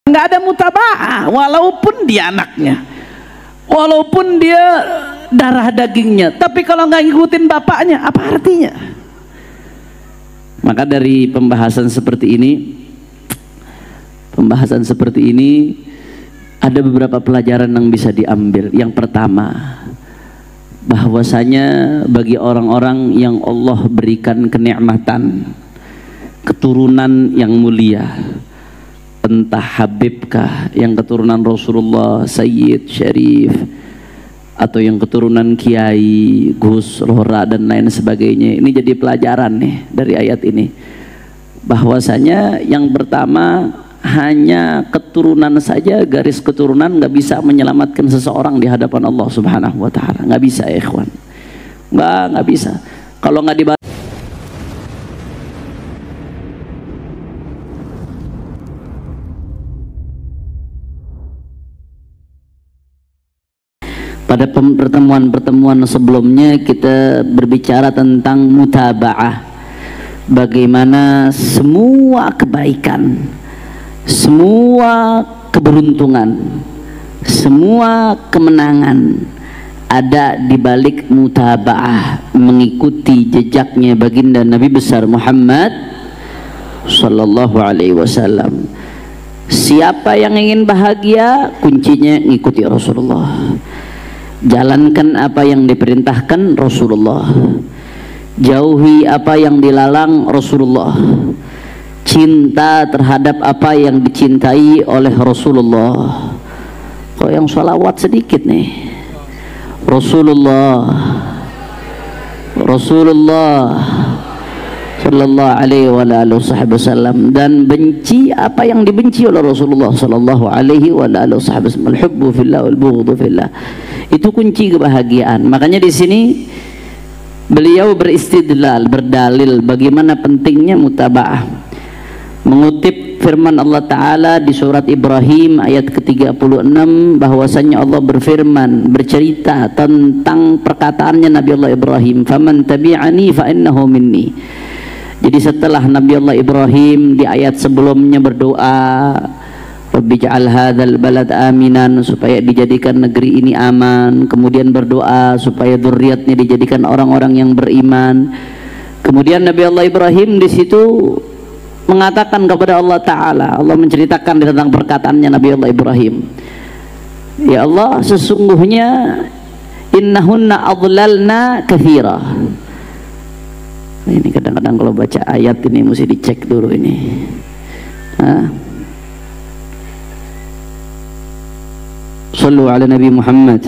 nggak ada mutaba'ah, walaupun dia anaknya, walaupun dia darah dagingnya, tapi kalau nggak ngikutin bapaknya, apa artinya? Maka dari pembahasan seperti ini ada beberapa pelajaran yang bisa diambil. Yang pertama, bahwasanya bagi orang-orang yang Allah berikan kenikmatan keturunan yang mulia, entah Habibkah yang keturunan Rasulullah, Sayyid, Syarif, atau yang keturunan Kiai, Gus, Lora dan lain sebagainya. Ini jadi pelajaran nih dari ayat ini, bahwasanya yang pertama, hanya keturunan saja, garis keturunan nggak bisa menyelamatkan seseorang di hadapan Allah Subhanahu wa Ta'ala. Nggak bisa ya ikhwan, nggak bisa. Kalau nggak dibahas pada pertemuan-pertemuan sebelumnya, kita berbicara tentang mutaba'ah, bagaimana semua kebaikan, semua keberuntungan, semua kemenangan ada di balik mutaba'ah, mengikuti jejaknya baginda Nabi besar Muhammad sallallahu alaihi wasallam. Siapa yang ingin bahagia, kuncinya ngikuti Rasulullah. Jalankan apa yang diperintahkan Rasulullah, jauhi apa yang dilarang Rasulullah, cinta terhadap apa yang dicintai oleh Rasulullah. Kok yang sholawat sedikit nih? Rasulullah sallallahu alaihi wasallam, dan benci apa yang dibenci oleh Rasulullah sallallahu alaihi wasallam. Al-hubbu fillah wal bughdhu fillah. Itu kunci kebahagiaan. Makanya di sini beliau beristidlal, berdalil bagaimana pentingnya mutaba'ah, mengutip firman Allah Ta'ala di surat Ibrahim ayat ke-36, bahwasanya Allah berfirman, bercerita tentang perkataannya Nabi Allah Ibrahim, faman tabi'ani fa innahu minni. Jadi setelah Nabi Allah Ibrahim di ayat sebelumnya berdoa, Rabbi ja'al hadzal balad aminan, supaya dijadikan negeri ini aman, kemudian berdoa supaya dzurriyyatnya dijadikan orang-orang yang beriman. Kemudian Nabi Allah Ibrahim di situ mengatakan kepada Allah Ta'ala, Allah menceritakan tentang perkataannya Nabi Allah Ibrahim, ya Allah, sesungguhnya innahunna adlalna katsira. Ini kadang-kadang kalau baca ayat ini mesti dicek dulu ini. Sallu ala Nabi Muhammad.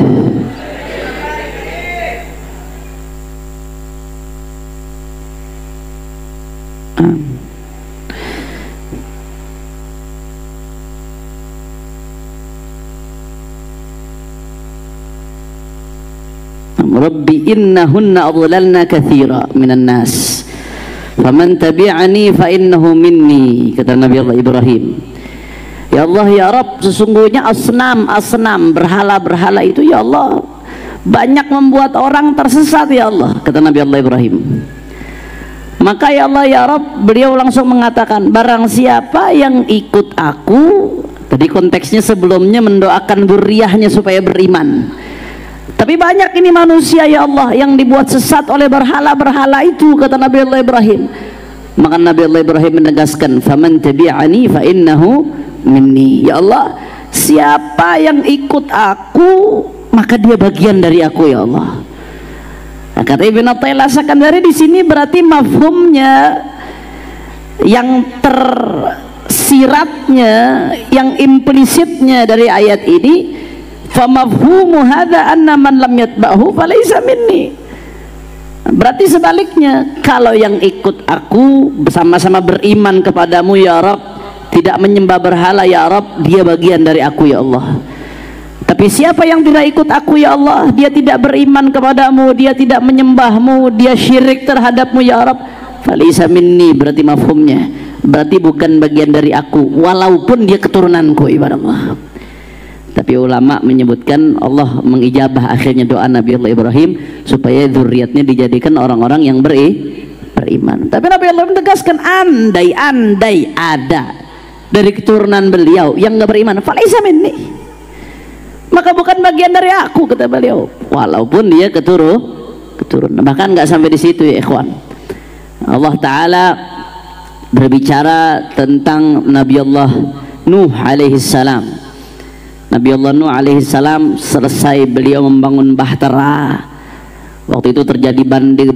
Rabbi innahunna adlalna katsira minan nas faman tabi'ani fa innahu minni, kata Nabi Allah Ibrahim. Ya Allah, ya Rabb, sesungguhnya asnam berhala-berhala itu ya Allah banyak membuat orang tersesat ya Allah, kata Nabi Allah Ibrahim. Maka ya Allah ya Rabb, beliau langsung mengatakan, barang siapa yang ikut aku, tadi konteksnya sebelumnya mendoakan dzurriyyahnya supaya beriman, tapi banyak ini manusia ya Allah yang dibuat sesat oleh berhala-berhala itu, kata Nabi Allah Ibrahim. Maka Nabi Allah Ibrahim menegaskan, faman tabi'ani fa innahu minni. Ya Allah, siapa yang ikut aku maka dia bagian dari aku ya Allah. Nah, kata Ibn Athaillah Sakandari di sini berarti mafhumnya, yang tersiratnya, yang implisitnya dari ayat ini, famafhumu hadza anna man lam yatba'hu falaysa minni. Berarti sebaliknya, kalau yang ikut aku bersama-sama beriman kepadamu ya Rabb, tidak menyembah berhala ya Rabb, dia bagian dari aku ya Allah. Tapi siapa yang tidak ikut aku ya Allah, dia tidak beriman kepadamu, dia tidak menyembahmu, dia syirik terhadapmu ya Rabb, falaysa minni. Berarti mafhumnya, berarti bukan bagian dari aku, walaupun dia keturunanku, ibarat Allah. Tapi ulama menyebutkan Allah mengijabah akhirnya doa Nabi Allah Ibrahim supaya dzurriyyatnya dijadikan orang-orang yang beriman. Tapi Nabi Allah menegaskan, andai ada dari keturunan beliau yang nggak beriman, falaisa minni, maka bukan bagian dari aku, kata beliau, walaupun dia keturunan. Bahkan nggak sampai di situ ya ikhwan, Allah Ta'ala berbicara tentang Nabi Allah Nuh alaihi salam. Nabi Allah Nuh alaihi salam selesai beliau membangun bahtera. Waktu itu terjadi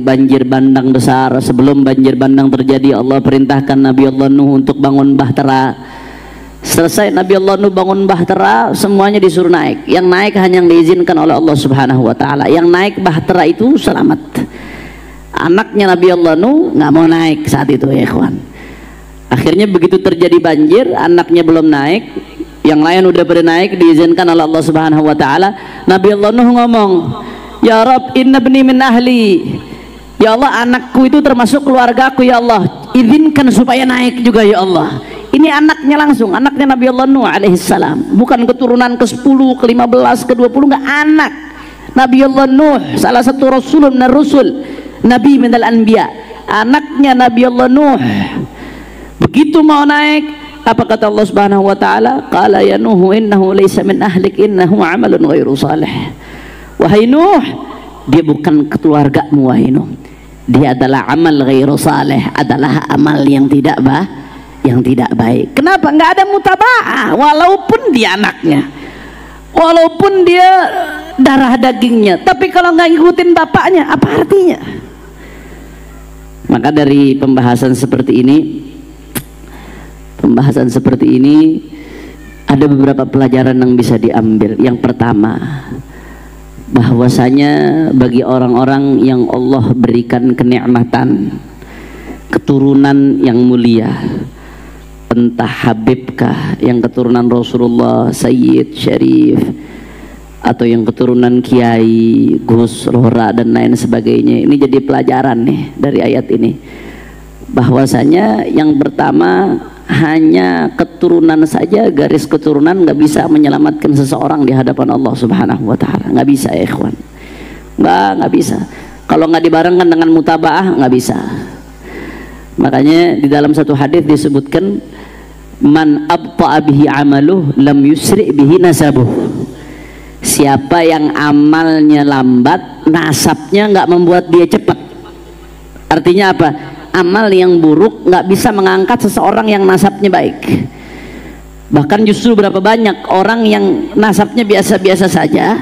banjir bandang besar. Sebelum banjir bandang terjadi, Allah perintahkan Nabi Allah Nuh untuk bangun bahtera. Selesai Nabi Allah Nuh bangun bahtera, semuanya disuruh naik. Yang naik hanya yang diizinkan oleh Allah Subhanahu wa taala. Yang naik bahtera itu selamat. Anaknya Nabi Allah Nuh nggak mau naik saat itu ya ikhwan. Akhirnya begitu terjadi banjir, anaknya belum naik, yang lain udah pada naik, diizinkan oleh Allah Subhanahu wa taala. Nabi Allah Nuh ngomong, "Ya Rabb, inna ibni min ahli." Ya Allah, anakku itu termasuk keluargaku ya Allah. Izinkan supaya naik juga ya Allah. Ini anaknya langsung, anaknya Nabi Allah Nuh alaihissalam. Bukan keturunan ke-10, ke-15, ke-20, enggak, anak Nabi Allah Nuh, salah satu rasulun min rusul, nabi minal anbiya. Anaknya Nabi Allah Nuh. Begitu mau naik, apa kata Allah Subhanahu wa taala? Qala ya Nuh innahu laysa min ahlik, innahu amalun ghairu salih. Wahai Nuh, dia bukan keluargamu wahai Nuh. Dia adalah amal ghairu salih, adalah amal yang tidak baik. Kenapa? Enggak ada mutaba'ah, walaupun dia anaknya, walaupun dia darah dagingnya, tapi kalau nggak ngikutin bapaknya, apa artinya? Maka dari pembahasan seperti ini ada beberapa pelajaran yang bisa diambil. Yang pertama, bahwasanya bagi orang-orang yang Allah berikan kenikmatan keturunan yang mulia, entah Habibkah yang keturunan Rasulullah, Sayyid, Syarif, atau yang keturunan Kiai, Gus, Lora dan lain sebagainya, ini jadi pelajaran nih dari ayat ini, bahwasanya yang pertama, hanya keturunan saja, garis keturunan nggak bisa menyelamatkan seseorang di hadapan Allah Subhanahu wa taala. Nggak bisa ya ikhwan, nggak bisa. Kalau nggak dibarengkan dengan mutaba'ah, nggak bisa. Makanya di dalam satu hadis disebutkan, man abta'a bihi amaluh lam yusri bihi nasabuh. Siapa yang amalnya lambat, nasabnya nggak membuat dia cepat. Artinya apa? Amal yang buruk nggak bisa mengangkat seseorang yang nasabnya baik. Bahkan justru berapa banyak orang yang nasabnya biasa-biasa saja,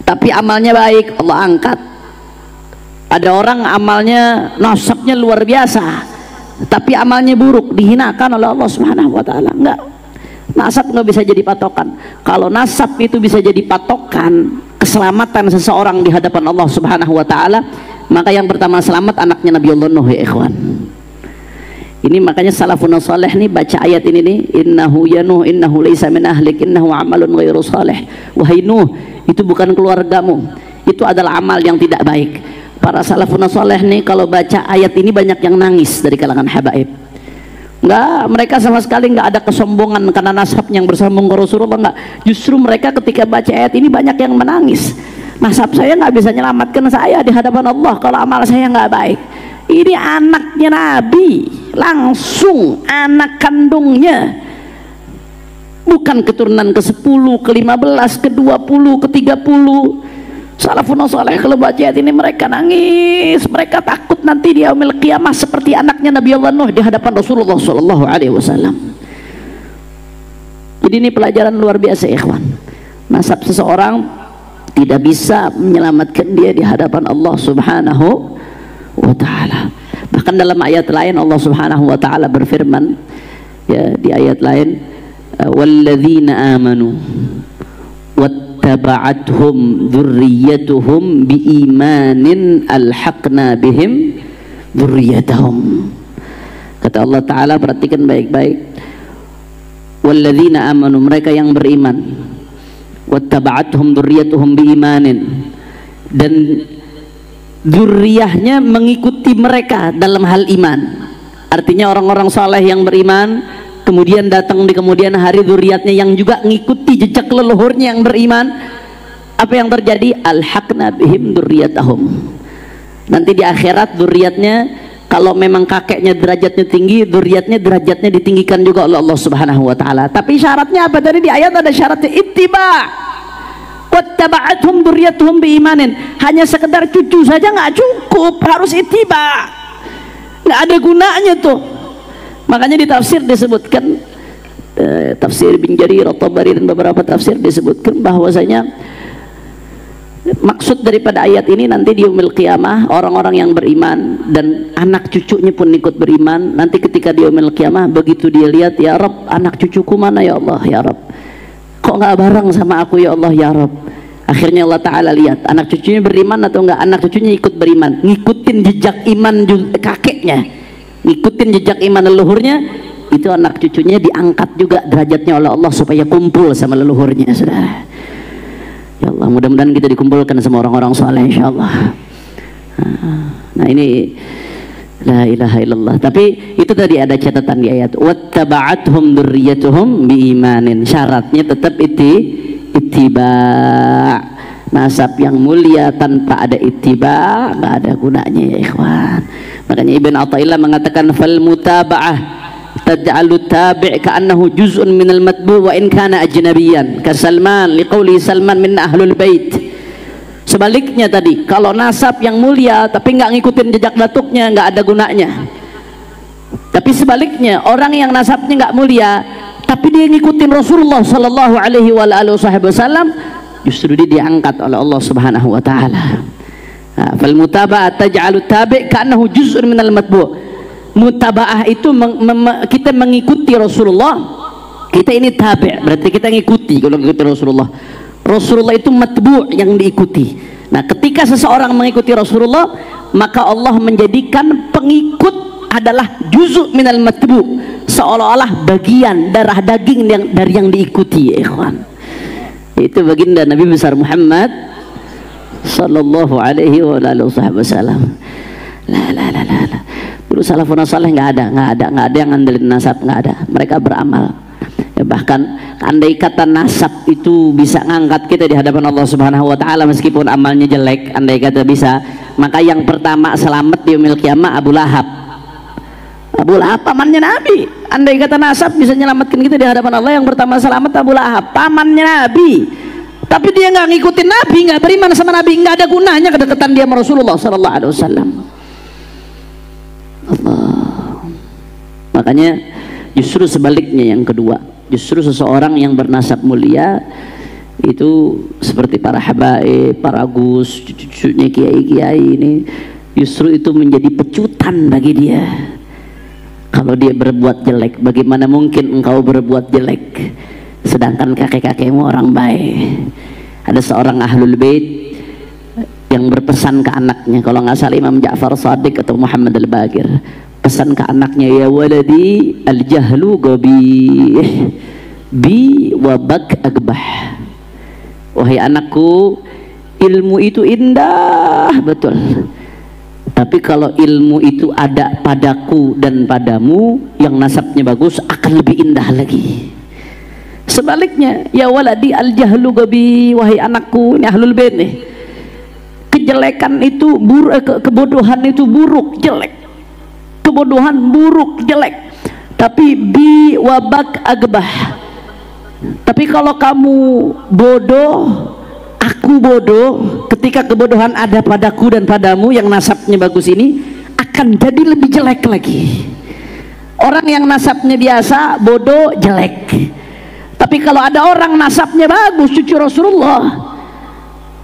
tapi amalnya baik, Allah angkat. Ada orang amalnya, nasabnya luar biasa, tapi amalnya buruk, dihinakan oleh Allah Subhanahu wa taala. Enggak, nasab nggak bisa jadi patokan. Kalau nasab itu bisa jadi patokan keselamatan seseorang di hadapan Allah Subhanahu wa taala, maka yang pertama selamat anaknya Nabi Allah Nuh ya ikhwan. Ini makanya salafun salih nih baca ayat ini nih, innahu ya Nuh innahu laysa min ahlik, innahu amalun ghairu salih. Wahai Nuh, itu bukan keluargamu, itu adalah amal yang tidak baik. Para salafun salih nih kalau baca ayat ini banyak yang nangis dari kalangan habaib. Enggak, mereka sama sekali enggak ada kesombongan karena nasab yang bersambung ke Rasulullah, enggak. Justru mereka ketika baca ayat ini banyak yang menangis. Nasab saya nggak bisa menyelamatkan saya di hadapan Allah kalau amal saya nggak baik. Ini anaknya Nabi, langsung anak kandungnya, bukan keturunan ke-10, ke-15, ke-20, ke-30. Salafun saleh kalau baca ayat ini mereka nangis, mereka takut nanti di yaumil qiyamah seperti anaknya Nabi Allah Nuh di hadapan Rasulullah sallallahu alaihi wasallam. Jadi ini pelajaran luar biasa ikhwan. Nasab seseorang tidak bisa menyelamatkan dia di hadapan Allah Subhanahu wa taala. Bahkan dalam ayat lain Allah Subhanahu wa taala berfirman ya, di ayat lain, walladzina amanu wattaba'athum dzurriyyatuhum biimanin alhaqna bihim dzurriyyatahum. Kata Allah taala, perhatikan baik-baik, walladzina amanu, mereka yang beriman, wattaba'athum dzurriyyatuhum biimanin, dan dzurriyahnya mengikuti mereka dalam hal iman. Artinya orang-orang saleh yang beriman, kemudian datang di kemudian hari dzurriyatnya yang juga mengikuti jejak leluhurnya yang beriman. Apa yang terjadi? Alhaqna bihim dzurriyyatahum. Nanti di akhirat dzurriyatnya Kalau memang kakeknya derajatnya tinggi, dzurriyyatnya derajatnya ditinggikan juga oleh Allah Subhanahu wa taala. Tapi syaratnya apa? Tadi di ayat ada syaratnya ittiba. Wattaba'athum dzurriyyatuhum biimanin. Hanya sekedar cucu saja nggak cukup, harus ittiba. Nggak ada gunanya tuh. Makanya di tafsir disebutkan, tafsir Ibn Jarir At-Tabari dan beberapa tafsir disebutkan bahwasanya maksud daripada ayat ini nanti di yaumil qiyamah orang-orang yang beriman dan anak cucunya pun ikut beriman, nanti ketika di yaumil qiyamah begitu dia lihat, ya Rabb, anak cucuku mana ya Allah, ya Rabb, kok nggak bareng sama aku ya Allah, ya Rabb. Akhirnya Allah Ta'ala lihat anak cucunya beriman atau enggak, anak cucunya ikut beriman, ngikutin jejak iman kakeknya, ngikutin jejak iman leluhurnya, itu anak cucunya diangkat juga derajatnya oleh Allah supaya kumpul sama leluhurnya, saudara. Ya Allah, mudah-mudahan kita dikumpulkan sama orang-orang soleh insyaallah. Nah ini la ilaha illallah. Tapi itu tadi ada catatan di ayat wattaba'athum dzurriyyatuhum biimanin. Syaratnya tetap ittiba. Nasab yang mulia tanpa ada ittiba nggak ada gunanya ya ikhwan. Makanya Ibn Athaillah mengatakan fal mutaba'ah taj'alu tabi' ka'annahu juz'un minal matbu' wa in kana ajnabiyan ka Salman liqauli Salman min ahlul bait. Sebaliknya tadi, kalau nasab yang mulia tapi nggak ngikutin jejak datuknya nggak ada gunanya. Tapi sebaliknya, orang yang nasabnya nggak mulia tapi dia ngikutin Rasulullah sallallahu alaihi wasallam, justru dia diangkat oleh Allah Subhanahu wa taala. Fal mutaba'ah taj'alu tabi' ka'annahu juz'un minal matbu'. Mutaba'ah itu kita mengikuti Rasulullah, kita ini tabi', berarti kita ngikuti. Kalau ngikuti Rasulullah itu matbu' yang diikuti. Nah ketika seseorang mengikuti Rasulullah, maka Allah menjadikan pengikut adalah juz'u minal matbu', seolah-olah bagian darah daging dari yang diikuti ya ikhwan. Itu baginda Nabi besar Muhammad sallallahu alaihi wasallam. La. Dulu salafun saleh nggak ada yang ngandelin nasab, nggak ada. Mereka beramal. Ya, bahkan andai kata nasab itu bisa ngangkat kita di hadapan Allah Subhanahu wa taala meskipun amalnya jelek, andai kata bisa, maka yang pertama selamat di yaumil qiyamah Abu Lahab. Abu Lahab pamannya Nabi. Andai kata nasab bisa menyelamatkan kita di hadapan Allah, yang pertama selamat Abu Lahab, pamannya Nabi. Tapi dia nggak ngikutin Nabi, nggak beriman sama Nabi, nggak ada gunanya kedekatan dia sama Rasulullah sallallahu alaihi wasallam. Allah. Makanya justru sebaliknya yang kedua, justru seseorang yang bernasab mulia itu seperti para habaib, para gus, cucunya kiai-kiai ini, justru itu menjadi pecutan bagi dia. Kalau dia berbuat jelek, bagaimana mungkin engkau berbuat jelek sedangkan kakek-kakekmu orang baik? Ada seorang ahlul bait yang berpesan ke anaknya, kalau nggak salah Imam Ja'far Shadiq atau Muhammad Al-Baqir, pesan ke anaknya, ya waladi al-jahlu ghabih bi wabak agbah. Wahai anakku, ilmu itu indah betul, tapi kalau ilmu itu ada padaku dan padamu yang nasabnya bagus akan lebih indah lagi. Sebaliknya, ya waladi al-jahlu ghabih, wahai anakku, ini ahlul bait nih, kejelekan itu buruk, kebodohan itu buruk, jelek, kebodohan buruk, jelek, tapi bi wabak agbah. Tapi kalau kamu bodoh, aku bodoh, ketika kebodohan ada padaku dan padamu yang nasabnya bagus ini akan jadi lebih jelek lagi. Orang yang nasabnya biasa bodoh jelek, tapi kalau ada orang nasabnya bagus, cucu Rasulullah,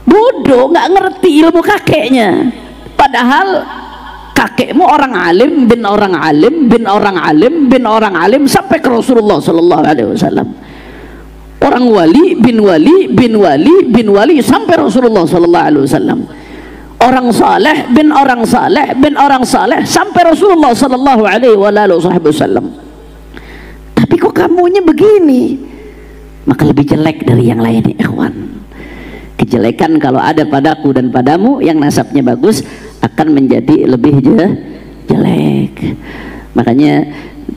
bodoh, nggak ngerti ilmu kakeknya, padahal kakekmu orang alim bin orang alim bin orang alim bin orang alim sampai ke Rasulullah sallallahu alaihi wasallam. Orang wali bin wali bin wali bin wali sampai Rasulullah sallallahu alaihi wasallam. Orang saleh bin orang saleh bin orang saleh sampai Rasulullah sallallahu alaihi wasallam. Tapi kok kamunya begini? Maka lebih jelek dari yang lain, ikhwan. Kejelekan kalau ada padaku dan padamu yang nasabnya bagus akan menjadi lebih jelek. Makanya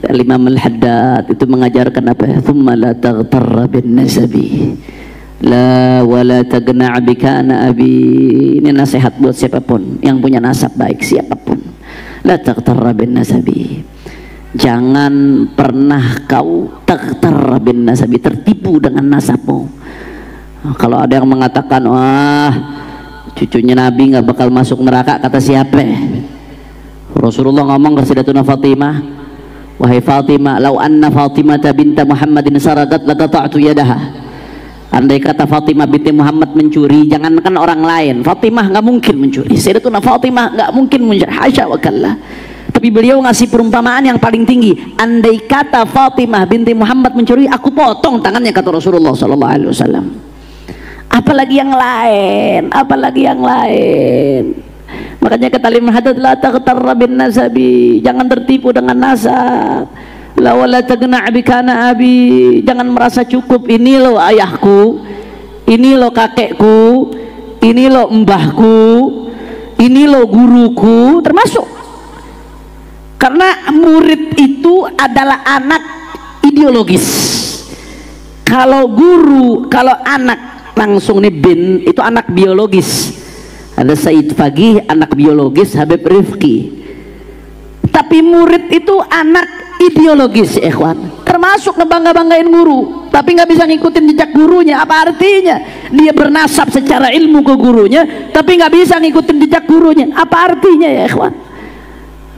Imam Al-Haddad itu mengajarkan apa? Thumma la taghtarra bin nasabi la wala tagna' bika ana abi. Ini nasihat buat siapapun yang punya nasab baik, siapapun. La taghtarra bin nasabi. Jangan pernah kau taghtarra bin nasabi, tertipu dengan nasabmu. Kalau ada yang mengatakan, wah cucunya Nabi nggak bakal masuk neraka, kata siapa? Rasulullah ngomong ke Sayyidatuna Fatimah, wahai Fatimah, lau anna Fatimah binta Muhammadin saragat laqata'tu yadaha. Andai kata Fatimah binti Muhammad mencuri, jangankan orang lain, Fatimah nggak mungkin mencuri, Sayyidatuna Fatimah nggak mungkin mencuri, hasya wa kallah. Tapi beliau ngasih perumpamaan yang paling tinggi, andai kata Fatimah binti Muhammad mencuri, aku potong tangannya, kata Rasulullah sallallahu alaihi wasallam. Apalagi yang lain, apalagi yang lain. Makanya kata Imam Haddad, la taghtarra bin nasabi, jangan tertipu dengan nasab. La wala tagna' bikana abi, jangan merasa cukup, ini loh ayahku, ini loh kakekku, ini loh mbahku, ini loh guruku, termasuk. Karena murid itu adalah anak ideologis. Kalau guru, kalau anak langsung nih bin, itu anak biologis. Ada Said Fagih, anak biologis Habib Rifki. Tapi murid itu anak ideologis, ikhwan. Termasuk ngebangga-banggain guru, tapi nggak bisa ngikutin jejak gurunya. Apa artinya? Dia bernasab secara ilmu ke gurunya, tapi nggak bisa ngikutin jejak gurunya. Apa artinya ya, ikhwan?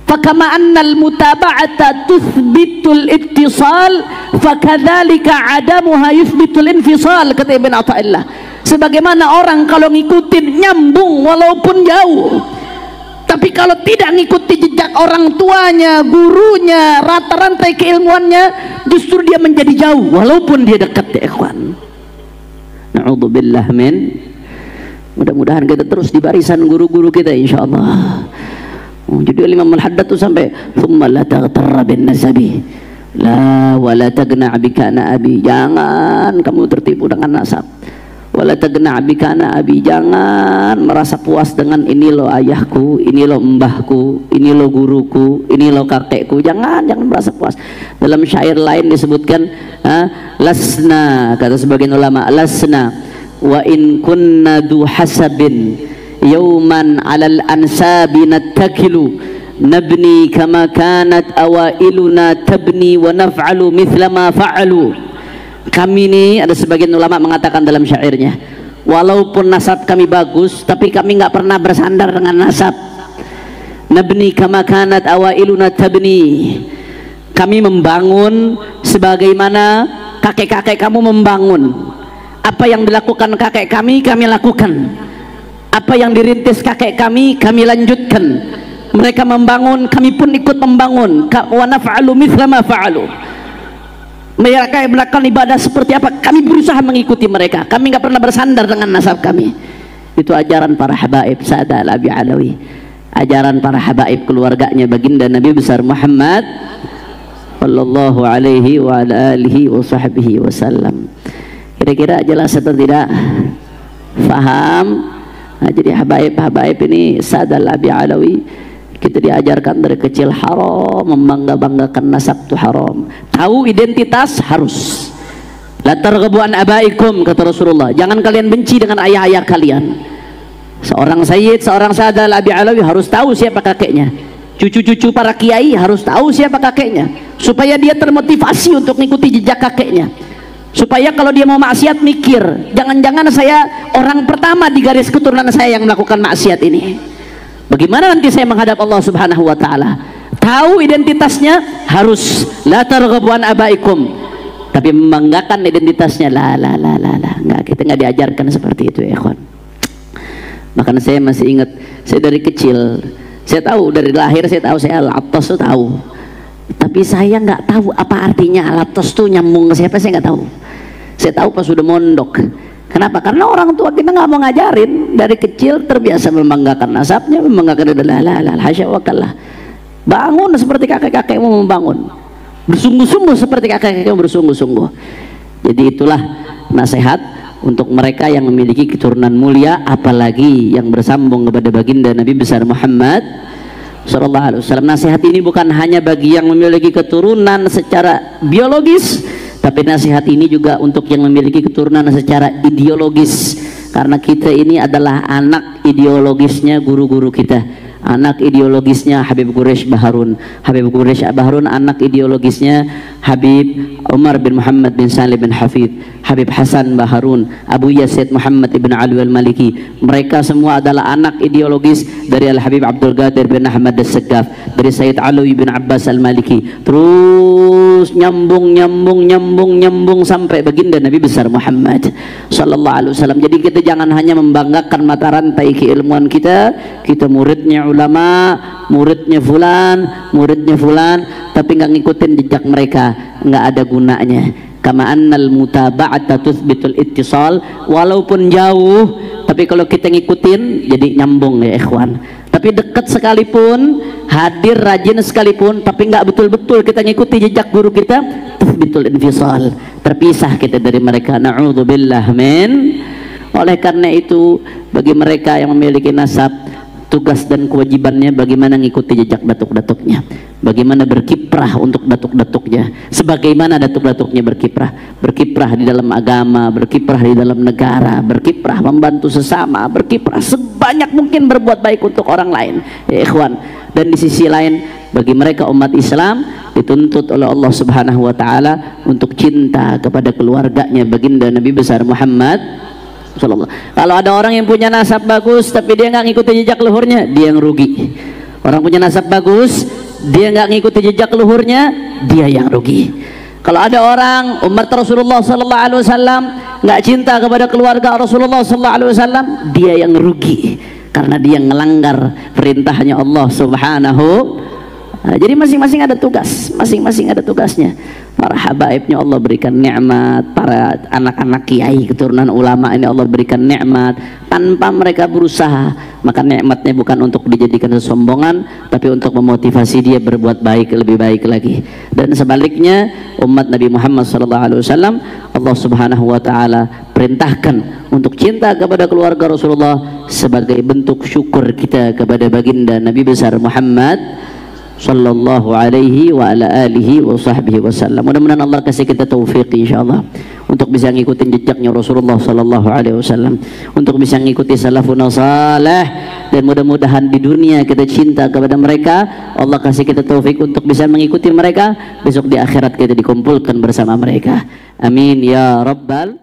Fakama annal mutaba'ata tuthbitul ittisal, fakadzalika adamuha yuthbitul infisal, kata Ibn Athaillah. Sebagaimana orang kalau ngikutin nyambung walaupun jauh, tapi kalau tidak ngikuti jejak orang tuanya, gurunya, rantai keilmuannya, justru dia menjadi jauh walaupun dia dekat, ya ikhwan. Na'udzubillah min. Mudah-mudahan kita terus di barisan guru-guru kita insyaallah. Jadi Imam Al-Haddad itu sampai thumma la taghtarra bin nasabi la wala tagna' bikana abi, jangan kamu tertipu dengan nasab. Wala tagna' bikana abi, jangan merasa puas dengan ini lo ayahku, ini lo mbahku, ini lo guruku, ini lo kakekku, jangan merasa puas. Dalam syair lain disebutkan, lasna, kata sebagian ulama, lasna wa in kunna du hasabin yauman alal ansabi nattakilu nabni kama kanat awailuna tabni wa naf'alu mithla ma fa'alu. Kami ini, ada sebagian ulama mengatakan dalam syairnya, walaupun nasab kami bagus, tapi kami nggak pernah bersandar dengan nasab. Nabni kama kanat awailuna tabni, kami membangun sebagaimana kakek-kakek kamu membangun. Apa yang dilakukan kakek kami lakukan. Apa yang dirintis kakek kami lanjutkan. Mereka membangun, kami pun ikut membangun. Wa naf'alu mithla ma fa'alu. Mereka melakukan ibadah seperti apa, kami berusaha mengikuti mereka. Kami nggak pernah bersandar dengan nasab kami. Itu ajaran para habaib Sa'ad al-Abi Alawi, ajaran para habaib keluarganya baginda Nabi besar Muhammad sallallahu alaihi wa ala alihi wa sahbihi wasallam. Kira-kira jelas atau tidak? Faham? Nah, jadi habaib ini Sa'ad al-Abi Alawi, kita diajarkan dari kecil haram membangga-banggakan nasab itu haram. Tahu identitas harus. La targhabu an abaikum, kata Rasulullah, jangan kalian benci dengan ayah-ayah kalian. Seorang sayyid, seorang Sa'ad al-Abi Alawi harus tahu siapa kakeknya. Cucu-cucu para kiai harus tahu siapa kakeknya, supaya dia termotivasi untuk mengikuti jejak kakeknya. Supaya kalau dia mau maksiat mikir, jangan-jangan saya orang pertama di garis keturunan saya yang melakukan maksiat ini. Bagaimana nanti saya menghadap Allah Subhanahu wa taala? Tahu identitasnya harus. La targhabu an abaikum. Tapi membanggakan identitasnya la. Enggak, kita enggak diajarkan seperti itu ya, ikhwan. Bahkan saya masih ingat, saya dari kecil, saya tahu dari lahir, saya tahu saya Al-Attas itu tahu. Tapi saya nggak tahu apa artinya Al-Attas itu nyambung ke siapa, saya nggak tahu. Saya tahu pas sudah mondok. Kenapa? Karena orang tua kita nggak mau ngajarin. Dari kecil terbiasa membanggakan nasabnya, membanggakan la hasya wa kallah. Bangun seperti kakek-kakekmu membangun, bersungguh-sungguh seperti kakek-kakekmu bersungguh-sungguh. Jadi itulah nasihat untuk mereka yang memiliki keturunan mulia, apalagi yang bersambung kepada baginda Nabi besar Muhammad sallallahu alaihi wasallam. Nasihat ini bukan hanya bagi yang memiliki keturunan secara biologis, tapi nasihat ini juga untuk yang memiliki keturunan secara ideologis, karena kita ini adalah anak ideologisnya guru-guru kita, anak ideologisnya Habib Quraish Baharun. Habib Quraish Baharun anak ideologisnya Habib Umar bin Muhammad bin Salim bin Hafid, Habib Hasan Baharun, Abu Yazid Muhammad ibn Ali al-Maliki. Mereka semua adalah anak ideologis dari Al-Habib Abdul Qadir bin Ahmad As-Saggaf, dari Sayyid Alwi bin Abbas al-Maliki. Terus nyambung sampai baginda Nabi besar Muhammad sallallahu alaihi wasallam. Jadi kita jangan hanya membanggakan mata rantai keilmuan kita muridnya ulama, muridnya fulan, tapi nggak ngikutin jejak mereka, nggak ada gunanya. Kama annal mutaba'ata tuthbitul ittisal, walaupun jauh tapi kalau kita ngikutin jadi nyambung ya ikhwan. Tapi dekat sekalipun, hadir rajin sekalipun, tapi nggak betul-betul kita ngikuti jejak guru kita, tuthbitul infisal, terpisah kita dari mereka. Na'udzubillah min. Oleh karena itu, bagi mereka yang memiliki nasab, tugas dan kewajibannya bagaimana ngikuti jejak datuk-datuknya, bagaimana berkiprah untuk datuk-datuknya, sebagaimana datuk-datuknya berkiprah di dalam agama, berkiprah di dalam negara, berkiprah membantu sesama, berkiprah sebanyak mungkin berbuat baik untuk orang lain ya ikhwan. Dan di sisi lain, bagi mereka umat Islam dituntut oleh Allah Subhanahu wa taala untuk cinta kepada keluarganya baginda Nabi besar Muhammad. Kalau ada orang yang punya nasab bagus tapi dia nggak ngikuti jejak leluhurnya, dia yang rugi. Orang punya nasab bagus, dia nggak ngikuti jejak leluhurnya, dia yang rugi. Kalau ada orang umat Rasulullah sallallahu alaihi wasallam nggak cinta kepada keluarga Rasulullah sallallahu alaihi wasallam, dia yang rugi karena dia melanggar perintahnya Allah Subhanahu. Jadi masing-masing ada tugas, masing-masing ada tugasnya. Para habaibnya Allah berikan nikmat, para anak-anak kiai keturunan ulama ini Allah berikan nikmat tanpa mereka berusaha. Maka nikmatnya bukan untuk dijadikan kesombongan, tapi untuk memotivasi dia berbuat baik, lebih baik lagi. Dan sebaliknya umat Nabi Muhammad SAW, Allah Subhanahu wa taala perintahkan untuk cinta kepada keluarga Rasulullah sebagai bentuk syukur kita kepada baginda Nabi besar Muhammad sallallahu alaihi wa ala alihi wa sahbihi wasallam. Mudah-mudahan Allah kasih kita taufik insyaallah untuk bisa ngikutin jejaknya Rasulullah sallallahu alaihi wasallam, untuk bisa ngikuti salafun salih, dan mudah-mudahan di dunia kita cinta kepada mereka, Allah kasih kita taufik untuk bisa mengikuti mereka, besok di akhirat kita dikumpulkan bersama mereka. Amin ya rabbal